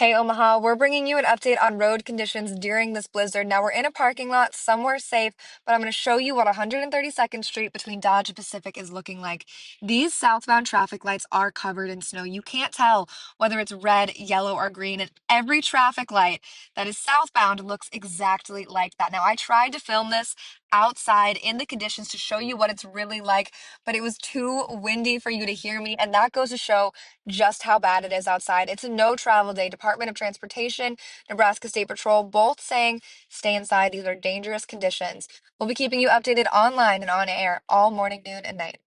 Hey Omaha, we're bringing you an update on road conditions during this blizzard. Now we're in a parking lot, somewhere safe, but I'm going to show you what 132nd Street between Dodge and Pacific is looking like. These southbound traffic lights are covered in snow. You can't tell whether it's red, yellow, or green, and every traffic light that is southbound looks exactly like that. Now I tried to film this outside in the conditions to show you what it's really like, but it was too windy for you to hear me, and that goes to show just how bad it is outside. It's a no travel day. Department of Transportation, Nebraska State Patrol, both saying stay inside. These are dangerous conditions. We'll be keeping you updated online and on air all morning, noon, and night.